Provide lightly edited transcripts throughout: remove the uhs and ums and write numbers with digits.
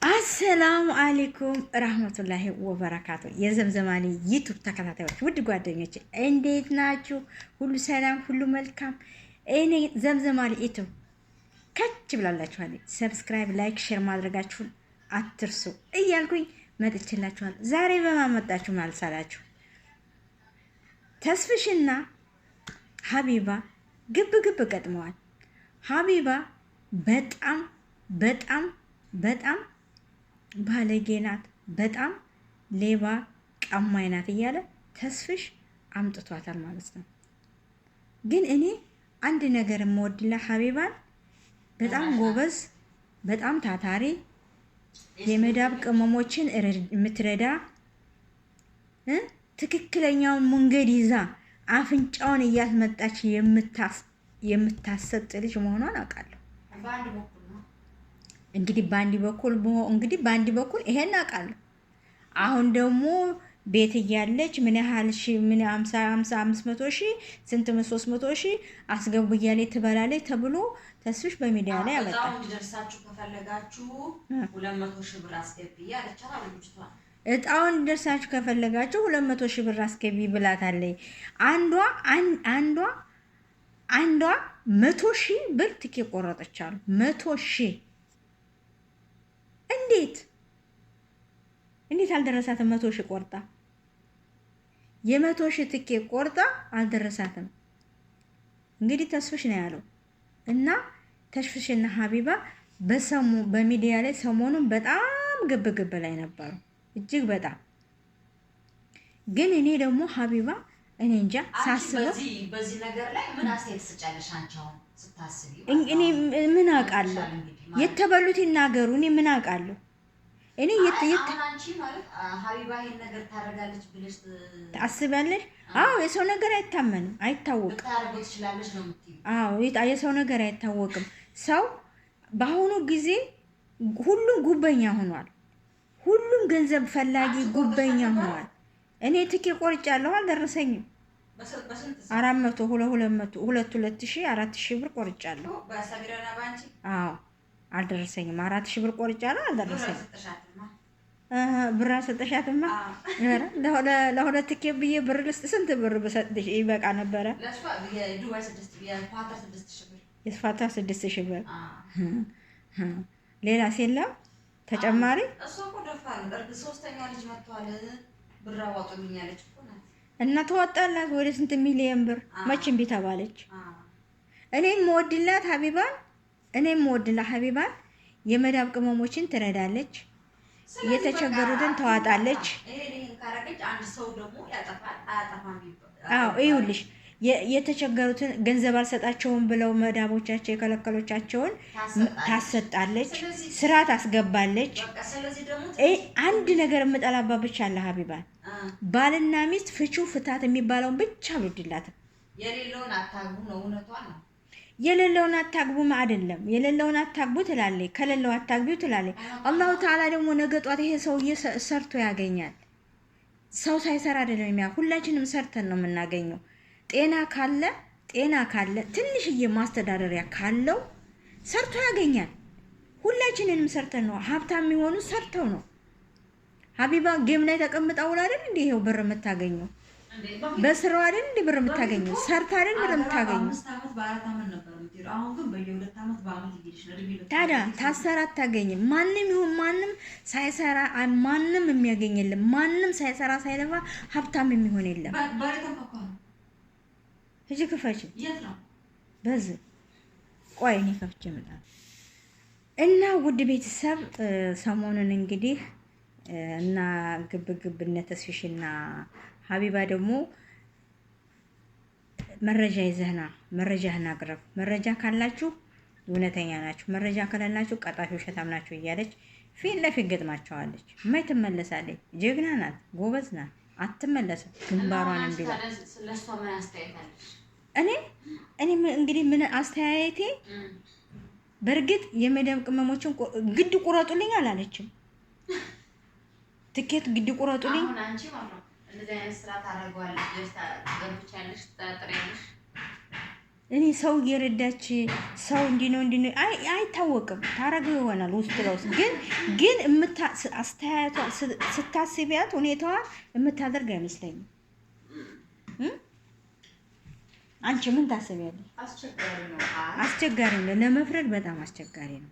አሰላሙ አለይኩም ረህመቱላሂ ወበረካቱ። የዘምዘማሊ ዩቱብ ተከታታዮች ውድ ጓደኞች እንዴት ናችሁ? ሁሉ ሰላም፣ ሁሉ መልካም። እኔ ዘምዘማሊ ዩቱብ ከች ብላላችኋል። ሰብስክራይብ፣ ላይክ፣ ሼር ማድረጋችሁን አትርሱ እያልኩኝ መጥቼላችኋል። ዛሬ በማመጣችሁ ማልሳላችሁ ተስፍሽና ሀቢባ ግብ ግብ ገጥመዋል። ሀቢባ በጣም በጣም በጣም ባለጌ ናት፣ በጣም ሌባ ቀማኝ ናት እያለ ተስፍሽ አምጥቷታል ማለት ነው። ግን እኔ አንድ ነገር የምወድላ ሀቢባን በጣም ጎበዝ፣ በጣም ታታሪ፣ የመዳብ ቅመሞችን የምትረዳ ትክክለኛውን መንገድ ይዛ አፍንጫውን እያስመጣች የምታሰጥ ልጅ መሆኗን አውቃለሁ። እንግዲህ በአንድ በኩል ይሄን አውቃለሁ። አሁን ደግሞ ቤት እያለች ምን ያህል ምን 500 ሺህ ስንት 300 ሺህ አስገቡ እያለች ትበላለች ተብሎ ተስፍሽ በሚዲያ ላይ ያወጣል። እጣውን እንዲደርሳችሁ ከፈለጋችሁ 200 ሺህ ብር አስገቢ ያለቻት ልጅቷ። እጣውን እንዲደርሳችሁ ከፈለጋችሁ 200 ሺህ ብር አስገቢ ብላታለች። አንዷ 100 ሺህ ብር ትኬት ቆረጠቻሉ። 100 ሺህ እንዴት አልደረሳትም? 100 ሺህ ቆርጣ የ100 ሺህ ትኬት ቆርጣ አልደረሳትም። እንግዲህ ተስፍሽ ነው ያለው እና ተስፍሽና ሀቢባ በሚዲያ ላይ ሰሞኑን በጣም ግብግብ ላይ ነበሩ፣ እጅግ በጣም ግን እኔ ደግሞ ሀቢባ እኔ እንጃ ሳስበው በዚህ ነገር ላይ ምን አስተያየት ትሰጫለሽ አንቺ? አሁን ስታስቢ እኔ ምን አውቃለሁ? የተበሉት ይናገሩ። እኔ ምን አውቃለሁ? እኔ አንቺ ማለት ሀቢባ ይሄን ነገር ታደርጋለች ብለሽ ታስቢያለሽ? አዎ፣ የሰው ነገር አይታመንም፣ አይታወቅም። ታደርገው ትችላለሽ ነው የምትይው? አዎ፣ የሰው ነገር አይታወቅም። ሰው በአሁኑ ጊዜ ሁሉም ጉበኛ ሆኗል። ሁሉም ገንዘብ ፈላጊ ጉበኛ ሆኗል። እኔ ትኬት ቆርጫለሁ፣ አልደረሰኝም። 400 2,000 ብር ቆርጫለሁ። በሰቢራና ባንቺ አዎ፣ አልደረሰኝም። 4,000 ብር ቆርጫለሁ፣ አልደረሰኝም። ብር አልሰጠሻትማ? ለሁለት ትኬት ብዬ ብር ልስጥ? ስንት ብር ብሰጥሽ ይበቃ ነበረ? የስፋታ 6,000 ብር። ሌላስ የለም ተጨማሪ? እና ተወጣላት ወደ ስንት ሚሊዮን ብር መቼም እምቢ ተባለች። እኔም ወድላት ሀቢባን የመዳብ ቅመሞችን ትረዳለች፣ የተቸገሩትን ተዋጣለች። አዎ ይኸውልሽ የተቸገሩትን ገንዘብ አልሰጣቸውም ብለው መዳቦቻቸው የከለከሎቻቸውን ታሰጣለች፣ ስራ ታስገባለች። አንድ ነገር የምጠላባት ብቻ አለ ሀቢባን፣ ባልና ሚስት ፍቺው ፍታት የሚባለውን ብቻ አልወድላትም። የሌለውን አታግቡ ነው፣ እውነቷን ነው። የሌለውን አታግቡም አይደለም፣ የሌለውን አታግቡ ትላለች፣ ከሌለው አታግቢው ትላለች። አላሁ ተዓላ ደግሞ ነገ ጧት ይሄ ሰውዬ ሰርቶ ያገኛል። ሰው ሳይሰራ አይደለም ሁላችንም ሰርተን ነው የምናገኘው። ጤና ካለ ትንሽዬ ማስተዳደሪያ ካለው ሰርቶ ያገኛል። ሁላችንንም ሰርተን ነው ሀብታም የሚሆኑ ሰርተው ነው። ሀቢባ ጌም ላይ ተቀምጣ ውላ አይደል እንዴ ይሄው ብር የምታገኘው? በስራው አይደል እንዴ ብር የምታገኘው? ሰርታ አይደል ብር የምታገኘው? ታዲያ ታሰራ አታገኝም። ማንም ይሁን ማንም ሳይሰራ ማንም የሚያገኝ የለም። ማንም ሳይሰራ ሳይለፋ ሀብታም የሚሆን የለም። እጂ ክፈች በዚህ ቆይ እኔ ከፍቼ እመጣለሁ። እና ውድ ቤተሰብ ሰሞኑን እንግዲህ እና ግብግብነ ተስፍሽና ሀቢባ ደግሞ መረጃ ይዘህና መረጃህን አቅርብ፣ መረጃ ካላችሁ እውነተኛ ናችሁ፣ መረጃ ከሌላችሁ ቀጣፊ ውሸታም ናችሁ እያለች ፊት ለፊት ገጥማቸዋለች። ማይ ትመለሳለች። ጀግና ናት፣ ጎበዝ ናት፣ አትመለስም። ግንባሯን እንዲላ እኔ እንግዲህ ምን አስተያየቴ፣ በእርግጥ የመዳብ ቅመሞችን ግድ ቁረጡልኝ አላለችም። ትኬት ግድ ቁረጡልኝ እኔ ሰው እየረዳች ሰው እንዲህ ነው አይታወቅም። ታረገው ይሆናል ውስጥ ለውስጥ ግን አስተያየቷ ስታስቢያት ሁኔታዋን የምታደርግ አይመስለኝም። አንቺ ምን ታስቢያለሽ? አስቸጋሪ ነው። ለመፍረድ በጣም አስቸጋሪ ነው።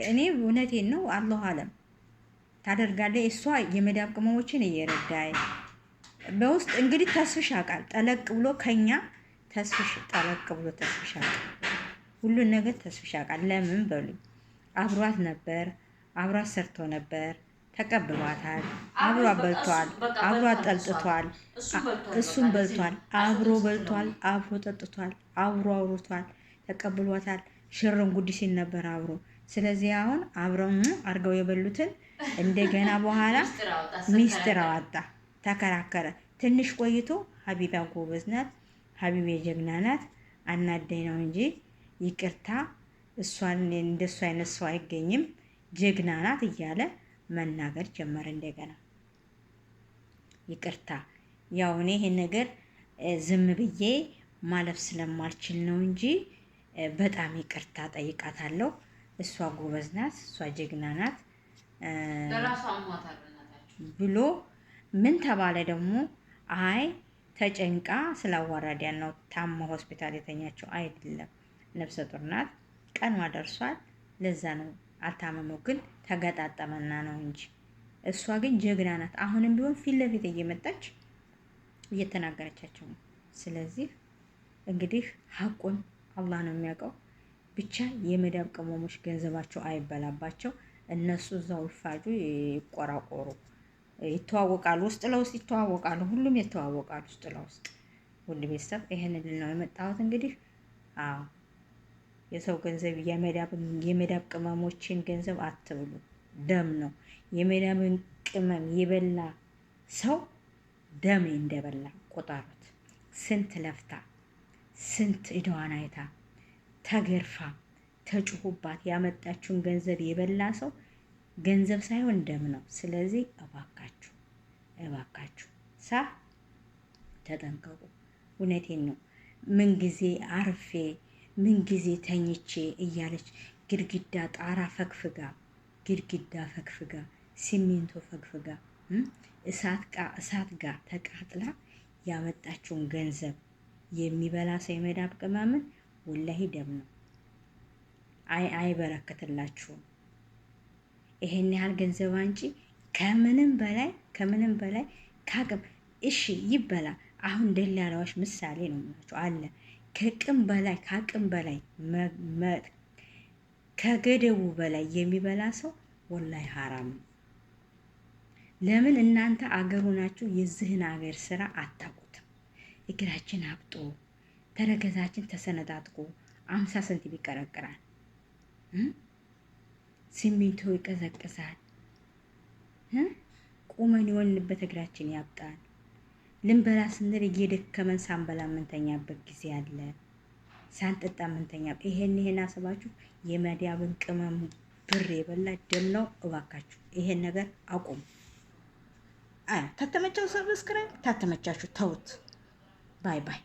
እኔ እውነቴን ነው። አላሁ አለም ታደርጋለች። እሷ የመዳብ ቅመሞችን እየረዳይ በውስጥ እንግዲህ ተስፍሽ ያውቃል። ጠለቅ ብሎ ከኛ ጠለቅ ብሎ ተስፍሽ ያውቃል። ሁሉን ነገር ተስፍሽ ያውቃል። ለምን በሉኝ፣ አብሯት ነበር፣ አብሯት ሰርቶ ነበር፣ ተቀብሏታል፣ አብሯ በልቷል፣ አብሯ ጠልጥቷል፣ እሱም በልቷል፣ አብሮ በልቷል፣ አብሮ ጠጥቷል፣ አብሮ አውርቷል፣ ተቀብሏታል። ሽርን ጉድ ሲል ነበር አብሮ። ስለዚህ አሁን አብረው አርገው የበሉትን እንደገና በኋላ ሚስጥር አወጣ፣ ተከራከረ። ትንሽ ቆይቶ ሀቢባ ጎበዝ ናት፣ ሀቢብ የጀግና ናት፣ አናደኝ ነው እንጂ ይቅርታ፣ እሷን እንደሱ አይነት ሰው አይገኝም፣ ጀግና ናት እያለ መናገር ጀመረ። እንደገና ይቅርታ፣ ያው እኔ ይሄን ነገር ዝም ብዬ ማለፍ ስለማልችል ነው እንጂ በጣም ይቅርታ ጠይቃታለሁ። እሷ ጎበዝ ናት፣ እሷ ጀግና ናት ብሎ ምን ተባለ ደግሞ? አይ ተጨንቃ ስላዋራዲያን ነው ታማ ሆስፒታል የተኛቸው አይደለም፣ ነፍሰ ጡር ናት፣ ቀኗ ደርሷል፣ ለዛ ነው አልታመመው፣ ግን ተገጣጠመና ነው እንጂ እሷ ግን ጀግና ናት። አሁንም ቢሆን ፊት ለፊት እየመጣች እየተናገረቻቸው ነው። ስለዚህ እንግዲህ ሀቁን አላህ ነው የሚያውቀው። ብቻ የመዳብ ቅመሞች ገንዘባቸው አይበላባቸው። እነሱ እዛው ይፋጁ፣ ይቆራቆሩ፣ ይተዋወቃሉ፣ ውስጥ ለውስጥ ይተዋወቃሉ። ሁሉም ይተዋወቃሉ ውስጥ ለውስጥ። ውድ ቤተሰብ ይሄን ልል ነው የመጣሁት። እንግዲህ አዎ የሰው ገንዘብ የመዳብ ቅመሞችን ገንዘብ አትብሉ። ደም ነው። የመዳብን ቅመም የበላ ሰው ደም እንደበላ ቆጠሩት። ስንት ለፍታ ስንት እዳዋን አይታ ተገርፋ ተጭሁባት ያመጣችውን ገንዘብ የበላ ሰው ገንዘብ ሳይሆን ደም ነው። ስለዚህ እባካችሁ ተጠንቀቁ። እውነቴን ነው። ምንጊዜ አርፌ ምንጊዜ ተኝቼ እያለች ግድግዳ ጣራ ፈግፍጋ፣ ግድግዳ ፈግፍጋ፣ ሲሚንቶ ፈግፍጋ፣ እሳት ጋር ተቃጥላ ያመጣችውን ገንዘብ የሚበላ ሰው የመዳብ ቅመምን ወላሂ ደም ነው። አይበረከትላችሁም። ይሄን ያህል ገንዘብ አንቺ ከምንም በላይ ካቅም እሺ ይበላ። አሁን ደላላዎች ምሳሌ ነው የምላችሁ አለ ከአቅም በላይ ከገደቡ በላይ የሚበላ ሰው ወላሂ ሐራም ነው። ለምን እናንተ አገሩ ናችሁ፣ የዚህን አገር ስራ አታውቁትም። እግራችን አብጦ ተረገዛችን ተሰነጣጥቆ 50 ሰንቲም ይቀረቅራል። ሲሚንቶ ይቀዘቅዛል። ቁመን የሆንበት እግራችን ያብጣል። ልንበላ ስንል እየደከመን ሳንበላ ምንተኛበት ጊዜ አለ። ሳንጠጣ ምንተኛ። ይሄን አስባችሁ የመዳብን ቅመም ብር የበላ ደም ነው። እባካችሁ ይሄን ነገር አቁሙ። ታተመቻችሁ ሰብስክራይብ፣ ታተመቻችሁ ተውት። ባይ ባይ።